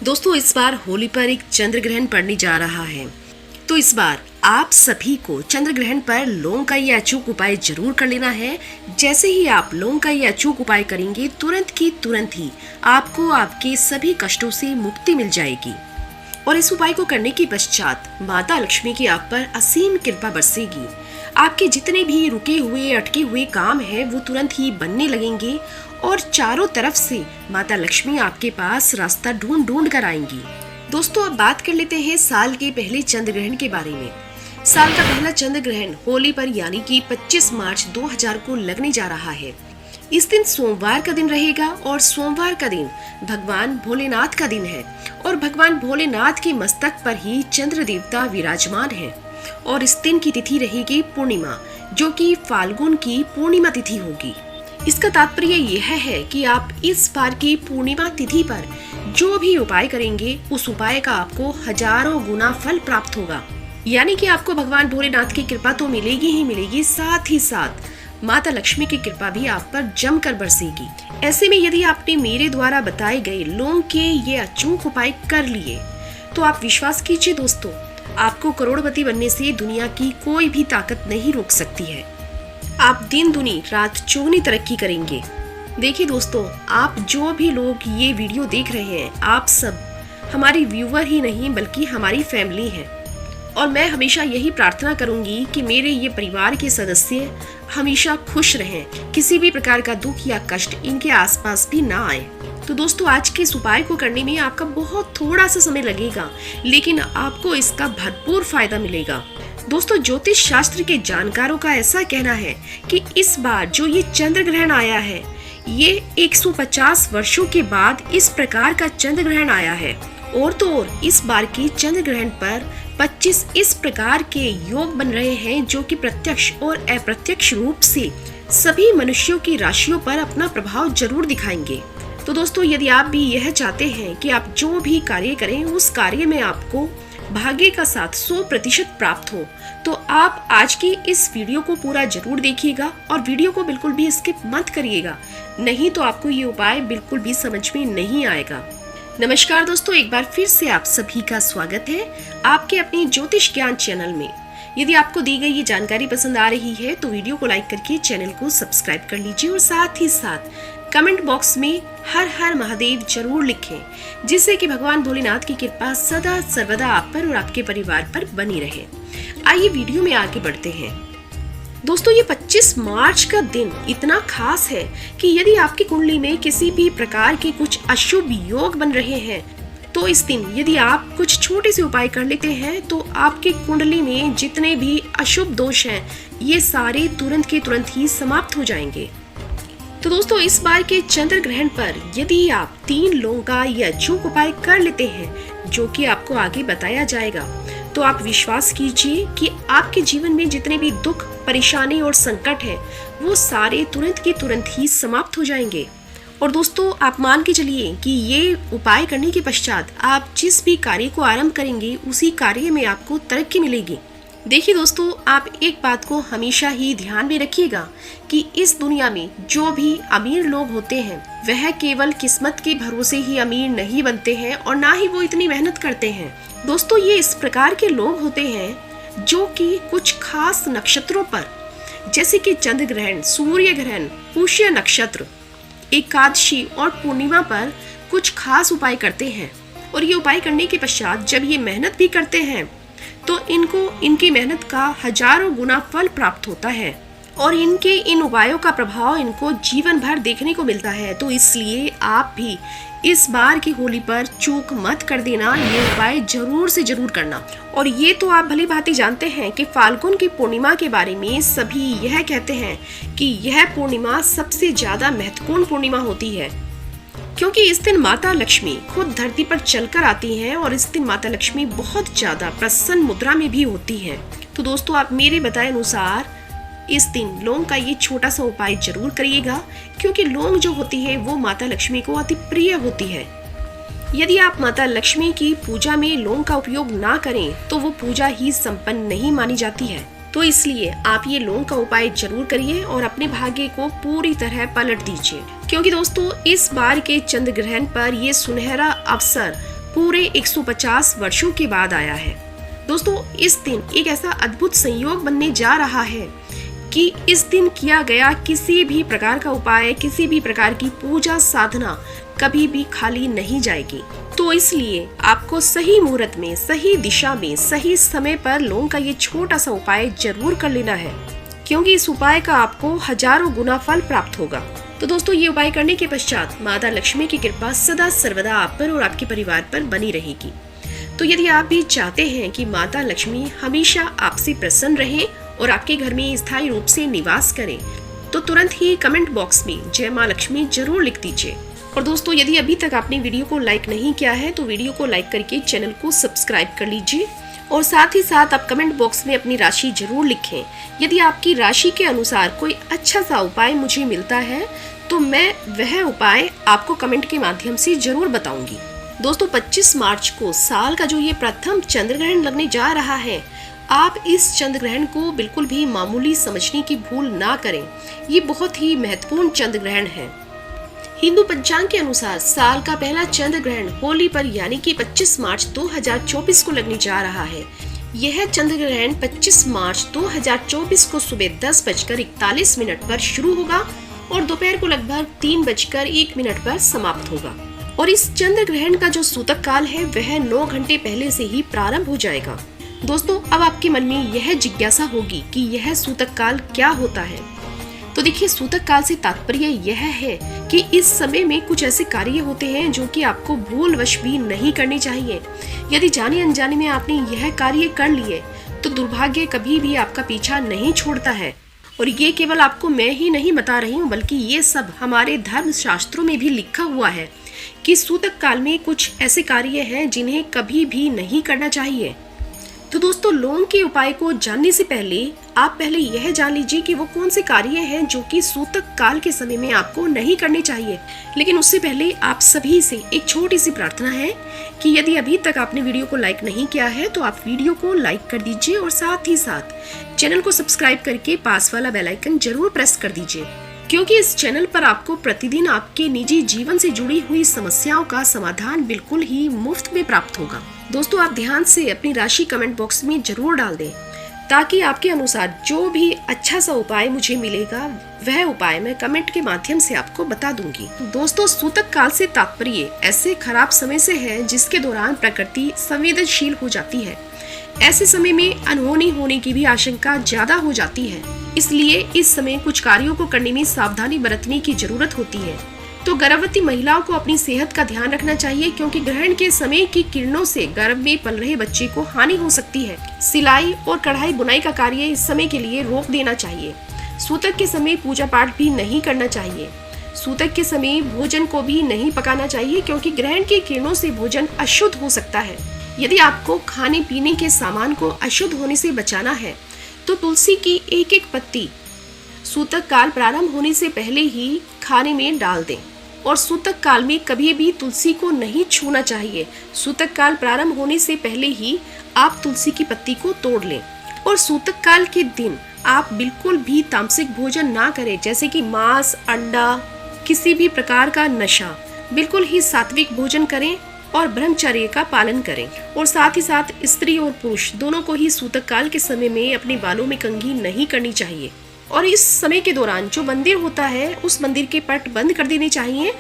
दोस्तों इस बार होली पर एक चंद्र ग्रहण पड़ने जा रहा है, तो इस बार आप सभी को चंद्र ग्रहण पर लौंग का ये अचूक उपाय जरूर कर लेना है। जैसे ही आप लौंग का ये अचूक उपाय करेंगे तुरंत की तुरंत ही आपको आपके सभी कष्टों से मुक्ति मिल जाएगी और इस उपाय को करने के पश्चात माता लक्ष्मी की आप पर असीम कृपा बरसेगी। आपके जितने भी रुके हुए अटके हुए काम हैं वो तुरंत ही बनने लगेंगे और चारों तरफ से माता लक्ष्मी आपके पास रास्ता ढूंढ ढूंढ कर आएंगी। दोस्तों अब बात कर लेते हैं साल के पहले चंद्र ग्रहण के बारे में। साल का पहला चंद्र ग्रहण होली पर यानी कि 25 मार्च 2000 को लगने जा रहा है। इस दिन सोमवार का दिन रहेगा और सोमवार का दिन भगवान भोलेनाथ का दिन है और भगवान भोलेनाथ के मस्तक पर ही चंद्र देवता विराजमान है और इस दिन की तिथि रहेगी पूर्णिमा, जो कि फाल्गुन की पूर्णिमा तिथि होगी। इसका तात्पर्य यह है कि आप इस बार की पूर्णिमा तिथि पर जो भी उपाय करेंगे उस उपाय का आपको हजारों गुना फल प्राप्त होगा। यानी कि आपको भगवान भोलेनाथ की कृपा तो मिलेगी ही मिलेगी, साथ ही साथ माता लक्ष्मी की कृपा भी आप पर जमकर बरसेगी। ऐसे में यदि आपने मेरे द्वारा बताए गए लौंग के ये अचूक उपाय कर लिए तो आप विश्वास कीजिए दोस्तों, आपको करोड़पति बनने से दुनिया की कोई भी ताकत नहीं रोक सकती है। आप दिन दुनी रात चौगुनी तरक्की करेंगे। देखिए दोस्तों, आप जो भी लोग ये वीडियो देख रहे हैं आप सब हमारी व्यूवर ही नहीं बल्कि हमारी फैमिली है और मैं हमेशा यही प्रार्थना करूंगी कि मेरे ये परिवार के सदस्य हमेशा खुश रहें, किसी भी प्रकार का दुख या कष्ट इनके आसपास भी ना आए। तो दोस्तों आज के इस उपाय को करने में आपका बहुत थोड़ा सा समय लगेगा, लेकिन आपको इसका भरपूर फायदा मिलेगा। दोस्तों ज्योतिष शास्त्र के जानकारों का ऐसा कहना है कि इस बार जो ये चंद्र ग्रहण आया है ये 150 वर्षों के बाद इस प्रकार का चंद्र ग्रहण आया है और तो और इस बार के चंद्र ग्रहण पर 25 इस प्रकार के योग बन रहे हैं जो कि प्रत्यक्ष और अप्रत्यक्ष रूप से सभी मनुष्यों की राशियों पर अपना प्रभाव जरूर दिखाएंगे। तो दोस्तों यदि आप भी यह चाहते हैं कि आप जो भी कार्य करें उस कार्य में आपको भाग्य का साथ 100% प्राप्त हो, तो आप आज की इस वीडियो को पूरा जरूर देखिएगा और वीडियो को बिल्कुल भी स्किप मत करिएगा, नहीं तो आपको ये उपाय बिल्कुल भी समझ में नहीं आएगा। नमस्कार दोस्तों, एक बार फिर से आप सभी का स्वागत है आपके अपने ज्योतिष ज्ञान चैनल में। यदि आपको दी गई ये जानकारी पसंद आ रही है तो वीडियो को लाइक करके चैनल को सब्सक्राइब कर लीजिए और साथ ही साथ कमेंट बॉक्स में हर हर महादेव जरूर लिखें, जिससे कि भगवान भोलेनाथ की कृपा सदा सर्वदा आप पर और आपके परिवार पर बनी रहे। आइए वीडियो में आगे बढ़ते हैं। दोस्तों ये 25 मार्च का दिन इतना खास है कि यदि आपकी कुंडली में किसी भी प्रकार के कुछ अशुभ योग बन रहे हैं तो इस दिन यदि आप कुछ छोटे से उपाय कर लेते हैं तो आपकी कुंडली में जितने भी अशुभ दोष हैं ये सारे तुरंत के तुरंत ही समाप्त हो जाएंगे। तो दोस्तों इस बार के चंद्र ग्रहण पर यदि आप 3 लौंग का यह अचूक उपाय कर लेते हैं जो कि आपको आगे बताया जाएगा, तो आप विश्वास कीजिए कि आपके जीवन में जितने भी दुख परेशानी और संकट है वो सारे तुरंत के तुरंत ही समाप्त हो जाएंगे। और दोस्तों आप मान के चलिए कि ये उपाय करने के पश्चात आप जिस भी कार्य को आरंभ करेंगे उसी कार्य में आपको तरक्की मिलेगी। देखिए दोस्तों, आप एक बात को हमेशा ही ध्यान में रखिएगा कि इस दुनिया में जो भी अमीर लोग होते हैं वह केवल किस्मत के भरोसे ही अमीर नहीं बनते हैं और ना ही वो इतनी मेहनत करते हैं। दोस्तों ये इस प्रकार के लोग होते हैं जो कि कुछ खास नक्षत्रों पर जैसे कि चंद्र ग्रहण, सूर्य ग्रहण, पुष्य नक्षत्र, एकादशी और पूर्णिमा पर कुछ खास उपाय करते हैं और ये उपाय करने के पश्चात जब ये मेहनत भी करते हैं तो इनको इनकी मेहनत का हजारों गुना फल प्राप्त होता है और इनके इन उपायों का प्रभाव इनको जीवन भर देखने को मिलता है। तो इसलिए आप भी इस बार की होली पर चूक मत कर देना, ये उपाय जरूर से जरूर करना। और ये तो आप भली भांति जानते हैं कि फाल्गुन की पूर्णिमा के बारे में सभी यह कहते हैं कि यह पूर्णिमा सबसे ज्यादा महत्वपूर्ण पूर्णिमा होती है क्योंकि इस दिन माता लक्ष्मी खुद धरती पर चलकर आती हैं और इस दिन माता लक्ष्मी बहुत ज्यादा प्रसन्न मुद्रा में भी होती हैं। तो दोस्तों आप मेरे बताए अनुसार इस दिन लौंग का ये छोटा सा उपाय जरूर करिएगा क्योंकि लौंग जो होती है वो माता लक्ष्मी को अति प्रिय होती है। यदि आप माता लक्ष्मी की पूजा में लौंग का उपयोग ना करें तो वो पूजा ही संपन्न नहीं मानी जाती है। तो इसलिए आप ये लौंग का उपाय जरूर करिए और अपने भाग्य को पूरी तरह पलट दीजिए क्योंकि दोस्तों इस बार के चंद्र ग्रहण पर ये सुनहरा अवसर पूरे 150 वर्षों के बाद आया है। दोस्तों, इस दिन एक ऐसा अद्भुत संयोग बनने जा रहा है कि इस दिन किया गया किसी भी प्रकार का उपाय, किसी भी प्रकार की पूजा साधना कभी भी खाली नहीं जाएगी। तो इसलिए आपको सही मुहूर्त में, सही दिशा में, सही समय पर लौंग का ये छोटा सा उपाय जरूर कर लेना है, क्योंकि इस उपाय का आपको हजारों गुना फल प्राप्त होगा। तो दोस्तों, ये उपाय करने के पश्चात माता लक्ष्मी की कृपा सदा सर्वदा आप पर और आपके परिवार पर बनी रहेगी। तो यदि आप भी चाहते हैं कि माता लक्ष्मी हमेशा आपसे प्रसन्न रहें और आपके घर में स्थायी रूप से निवास करें, तो तुरंत ही कमेंट बॉक्स में जय माँ लक्ष्मी जरूर लिख दीजिए। और दोस्तों, यदि अभी तक आपने वीडियो को लाइक नहीं किया है तो वीडियो को लाइक करके चैनल को सब्सक्राइब कर लीजिए और साथ ही साथ आप कमेंट बॉक्स में अपनी राशि जरूर लिखें। यदि आपकी राशि के अनुसार कोई अच्छा सा उपाय मुझे मिलता है तो मैं वह उपाय आपको कमेंट के माध्यम से जरूर बताऊंगी। दोस्तों, 25 मार्च को साल का जो ये प्रथम चंद्र ग्रहण लगने जा रहा है, आप इस चंद्र ग्रहण को बिल्कुल भी मामूली समझने की भूल ना करें। ये बहुत ही महत्वपूर्ण चंद्र ग्रहण है। हिंदू पंचांग के अनुसार साल का पहला चंद्र ग्रहण होली पर यानी कि 25 मार्च 2024 को लगने जा रहा है। यह चंद्र ग्रहण 25 मार्च 2024 को सुबह 10:41 पर शुरू होगा और दोपहर को लगभग 3:01 पर समाप्त होगा। और इस चंद्र ग्रहण का जो सूतक काल है वह 9 घंटे पहले से ही प्रारंभ हो जाएगा। दोस्तों, अब आपके मन में यह जिज्ञासा होगी कि यह सूतक काल क्या होता है। तो देखिए, सूतक काल से तात्पर्य यह है कि इस समय में कुछ ऐसे कार्य होते हैं जो कि आपको भूलवश भी नहीं करने चाहिए। यदि जाने अनजाने में आपने यह कार्य कर लिए तो दुर्भाग्य कभी भी आपका पीछा नहीं छोड़ता है। और ये केवल आपको मैं ही नहीं बता रही हूँ, बल्कि ये सब हमारे धर्म शास्त्रों में भी लिखा हुआ है कि सूतक काल में कुछ ऐसे कार्य हैं जिन्हें कभी भी नहीं करना चाहिए। तो दोस्तों, लौंग के उपाय को जानने से पहले आप पहले यह जान लीजिए कि वो कौन से कार्य हैं जो कि सूतक काल के समय में आपको नहीं करने चाहिए। लेकिन उससे पहले आप सभी से एक छोटी सी प्रार्थना है कि यदि अभी तक आपने वीडियो को लाइक नहीं किया है तो आप वीडियो को लाइक कर दीजिए और साथ ही साथ चैनल को सब्सक्राइब करके पास वाला बेल आइकन जरूर प्रेस कर दीजिए, क्योंकि इस चैनल पर आपको प्रतिदिन आपके निजी जीवन से जुड़ी हुई समस्याओं का समाधान बिल्कुल ही मुफ्त में प्राप्त होगा। दोस्तों, आप ध्यान से अपनी राशि कमेंट बॉक्स में जरूर डाल दें, ताकि आपके अनुसार जो भी अच्छा सा उपाय मुझे मिलेगा वह उपाय मैं कमेंट के माध्यम से आपको बता दूंगी। दोस्तों, सूतक काल से तात्पर्य ऐसे खराब समय से है जिसके दौरान प्रकृति संवेदनशील हो जाती है। ऐसे समय में अनहोनी होने की भी आशंका ज्यादा हो जाती है, इसलिए इस समय कुछ कार्यों को करने में सावधानी बरतने की जरूरत होती है। तो गर्भवती महिलाओं को अपनी सेहत का ध्यान रखना चाहिए, क्योंकि ग्रहण के समय की किरणों से गर्भ में पल रहे बच्चे को हानि हो सकती है। सिलाई और कढ़ाई बुनाई का कार्य इस समय के लिए रोक देना चाहिए। सूतक के समय पूजा पाठ भी नहीं करना चाहिए। सूतक के समय भोजन को भी नहीं पकाना चाहिए, क्योंकि ग्रहण की किरणों से भोजन अशुद्ध हो सकता है। यदि आपको खाने पीने के सामान को अशुद्ध होने से बचाना है तो तुलसी की एक एक पत्ती सूतक काल प्रारंभ होने से पहले ही खाने में डाल दें। और सूतक काल में कभी भी तुलसी को नहीं छूना चाहिए। सूतक काल प्रारंभ होने से पहले ही आप तुलसी की पत्ती को तोड़ लें। और सूतक काल के दिन आप बिल्कुल भी तामसिक भोजन ना करें, जैसे कि मांस, अंडा, किसी भी प्रकार का नशा। बिल्कुल ही सात्विक भोजन करें और ब्रह्मचर्य का पालन करें। और साथ ही साथ स्त्री और पुरुष दोनों को ही सूतक काल के समय में अपने बालों में कंघी नहीं करनी चाहिए। और इस समय के दौरान जो मंदिर होता है उस मंदिर के पट बंद कर देने चाहिए।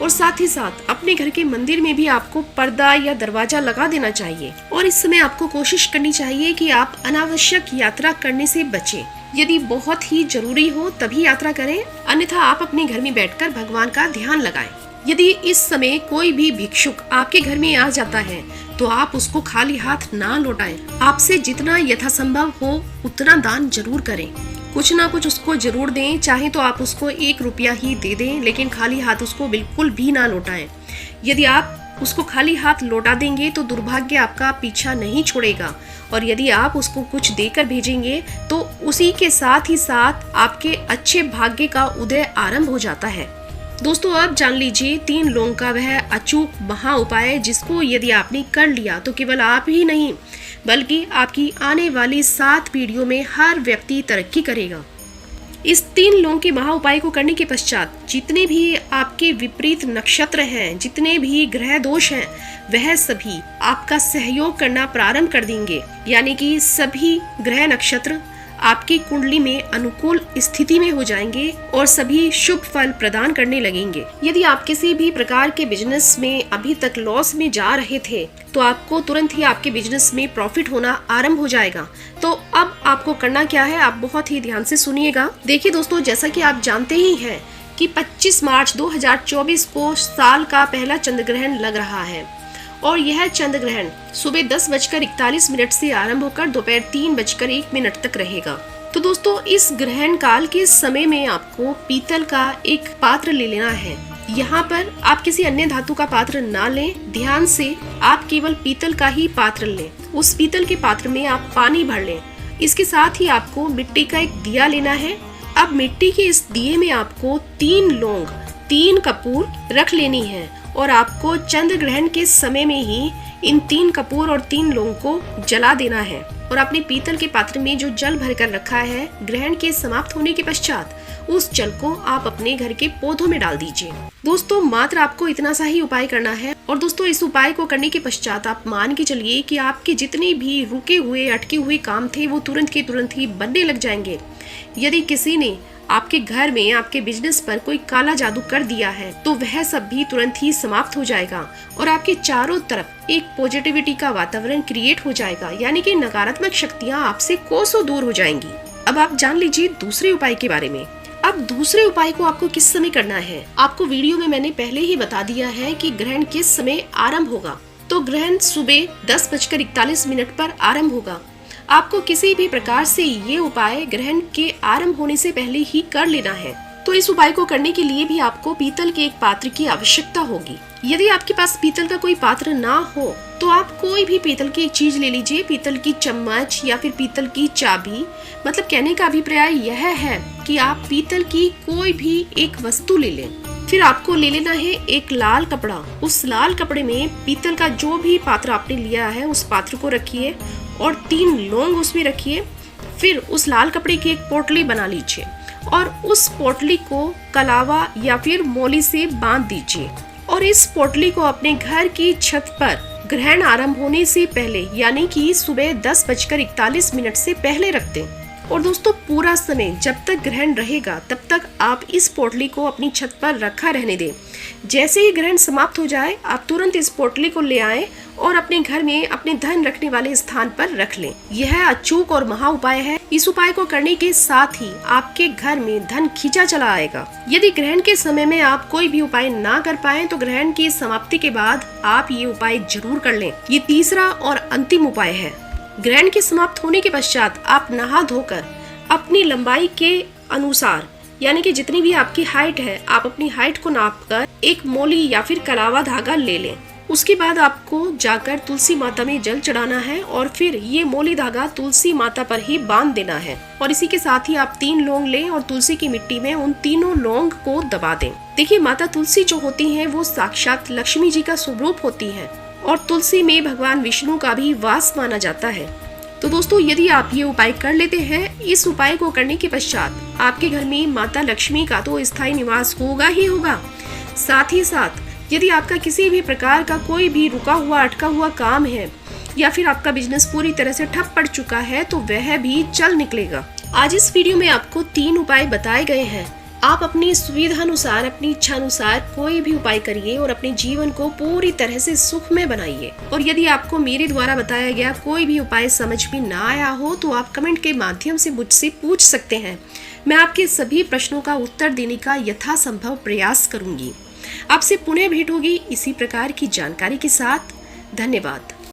और साथ ही साथ अपने घर के मंदिर में भी आपको पर्दा या दरवाजा लगा देना चाहिए। और इस समय आपको कोशिश करनी चाहिए कि आप अनावश्यक यात्रा करने से बचें। यदि बहुत ही जरूरी हो तभी यात्रा करें, अन्यथा आप अपने घर में बैठकर भगवान का ध्यान लगाएं। यदि इस समय कोई भी भिक्षुक आपके घर में आ जाता है तो आप उसको खाली हाथ ना लौटाएं। आपसे जितना यथासंभव हो उतना दान जरूर करें। कुछ ना कुछ उसको जरूर दें, चाहे तो आप उसको 1 रुपया ही दे दें, लेकिन खाली हाथ उसको बिल्कुल भी ना लौटाएं। यदि आप उसको खाली हाथ लौटा देंगे तो दुर्भाग्य आपका पीछा नहीं छोड़ेगा। और यदि आप उसको कुछ देकर भेजेंगे तो उसी के साथ ही साथ आपके अच्छे भाग्य का उदय आरंभ हो जाता है। दोस्तों, अब जान लीजिए 3 लौंग का वह अचूक महा उपाय, जिसको यदि आपने कर लिया तो केवल आप ही नहीं बल्कि आपकी आने वाली 7 पीढ़ियों में हर व्यक्ति तरक्की करेगा। इस 3 लौंग के महा उपाय को करने के पश्चात जितने भी आपके विपरीत नक्षत्र हैं, जितने भी ग्रह दोष हैं, वह सभी आपका सहयोग करना प्रारंभ कर देंगे। यानी कि सभी ग्रह नक्षत्र आपकी कुंडली में अनुकूल स्थिति में हो जाएंगे और सभी शुभ फल प्रदान करने लगेंगे। यदि आप किसी भी प्रकार के बिजनेस में अभी तक लॉस में जा रहे थे तो आपको तुरंत ही आपके बिजनेस में प्रॉफिट होना आरंभ हो जाएगा। तो अब आपको करना क्या है, आप बहुत ही ध्यान से सुनिएगा। देखिए दोस्तों, जैसा कि आप जानते ही हैं कि 25 मार्च 2024 को साल का पहला चंद्र ग्रहण लग रहा है और यह चंद्र ग्रहण सुबह 10:41 से आरंभ होकर दोपहर 3:01 तक रहेगा। तो दोस्तों, इस ग्रहण काल के समय में आपको पीतल का एक पात्र ले लेना है। यहाँ पर आप किसी अन्य धातु का पात्र ना लें, ध्यान से आप केवल पीतल का ही पात्र लें। उस पीतल के पात्र में आप पानी भर लें। इसके साथ ही आपको मिट्टी का एक दिया लेना है। अब मिट्टी के इस दिए में आपको 3 लौंग, 3 कपूर रख लेनी है और आपको चंद्र ग्रहण के समय में ही इन 3 कपूर और 3 लौंग को जला देना है और अपने पीतल के पात्र में जो जल भरकर रखा है, ग्रहण के समाप्त होने के पश्चात उस जल को आप अपने घर के पौधों में डाल दीजिए। दोस्तों, मात्र आपको इतना सा ही उपाय करना है और दोस्तों, इस उपाय को करने के पश्चात आप मान के चलिए कि आपके जितने भी रुके हुए, अटके हुए काम थे वो तुरंत के तुरंत ही बनने लग जाएंगे। यदि किसी ने आपके घर में, आपके बिजनेस पर कोई काला जादू कर दिया है तो वह सब भी तुरंत ही समाप्त हो जाएगा और आपके चारों तरफ एक पॉजिटिविटी का वातावरण क्रिएट हो जाएगा। यानी कि नकारात्मक शक्तियाँ आपसे कोसों दूर हो जाएंगी। अब आप जान लीजिए दूसरे उपाय के बारे में। अब दूसरे उपाय को आपको किस समय करना है, आपको वीडियो में मैंने पहले ही बता दिया है कि ग्रहण किस समय आरंभ होगा। तो ग्रहण सुबह 10:41 पर आरंभ होगा। आपको किसी भी प्रकार से ये उपाय ग्रहण के आरंभ होने से पहले ही कर लेना है। तो इस उपाय को करने के लिए भी आपको पीतल के एक पात्र की आवश्यकता होगी। यदि आपके पास पीतल का कोई पात्र ना हो तो आप कोई भी पीतल की एक चीज ले लीजिए, पीतल की चम्मच या फिर पीतल की चाबी। मतलब कहने का अभिप्राय यह है कि आप पीतल की कोई भी एक वस्तु ले लें। फिर आपको ले लेना है एक लाल कपड़ा। उस लाल कपड़े में पीतल का जो भी पात्र आपने लिया है उस पात्र को रखिए और 3 लौंग उसमें रखिए। फिर उस लाल कपड़े की एक पोटली बना लीजिए और उस पोटली को कलावा या फिर मोली से बांध दीजिए और इस पोटली को अपने घर की छत पर ग्रहण आरंभ होने से पहले यानी कि सुबह 10:41 से पहले रख दें। और दोस्तों, पूरा समय जब तक ग्रहण रहेगा तब तक आप इस पोटली को अपनी छत पर रखा रहने दें। जैसे ही ग्रहण समाप्त हो जाए आप तुरंत इस पोटली को ले आएं और अपने घर में अपने धन रखने वाले स्थान पर रख लें। यह अचूक और महा उपाय है। इस उपाय को करने के साथ ही आपके घर में धन खींचा चला आएगा। यदि ग्रहण के समय में आप कोई भी उपाय ना कर पाए तो ग्रहण की समाप्ति के बाद आप ये उपाय जरूर कर लें। ये तीसरा और अंतिम उपाय है। ग्रहण के समाप्त होने के पश्चात आप नहा धोकर अपनी लंबाई के अनुसार यानी कि जितनी भी आपकी हाइट है, आप अपनी हाइट को नापकर एक मोली या फिर कलावा धागा ले लें। उसके बाद आपको जाकर तुलसी माता में जल चढ़ाना है और फिर ये मोली धागा तुलसी माता पर ही बांध देना है और इसी के साथ ही आप 3 लौंग लें और तुलसी की मिट्टी में उन तीनों लौंग को दबा दें। देखिए, माता तुलसी जो होती हैं वो साक्षात लक्ष्मी जी का स्वरूप होती है और तुलसी में भगवान विष्णु का भी वास माना जाता है। तो दोस्तों, यदि आप ये उपाय कर लेते हैं, इस उपाय को करने के पश्चात आपके घर में माता लक्ष्मी का तो स्थायी निवास होगा ही होगा। साथ ही साथ यदि आपका किसी भी प्रकार का कोई भी रुका हुआ, अटका हुआ काम है या फिर आपका बिजनेस पूरी तरह से ठप पड़ चुका है तो वह भी चल निकलेगा। आज इस वीडियो में आपको 3 उपाय बताए गए हैं। आप अपनी सुविधा अनुसार, अपनी इच्छा अनुसार कोई भी उपाय करिए और अपने जीवन को पूरी तरह से सुखमय बनाइए। और यदि आपको मेरे द्वारा बताया गया कोई भी उपाय समझ में ना आया हो तो आप कमेंट के माध्यम से मुझसे पूछ सकते हैं। मैं आपके सभी प्रश्नों का उत्तर देने का यथासंभव प्रयास करूंगी। आपसे पुनः भेंट होगी इसी प्रकार की जानकारी के साथ। धन्यवाद।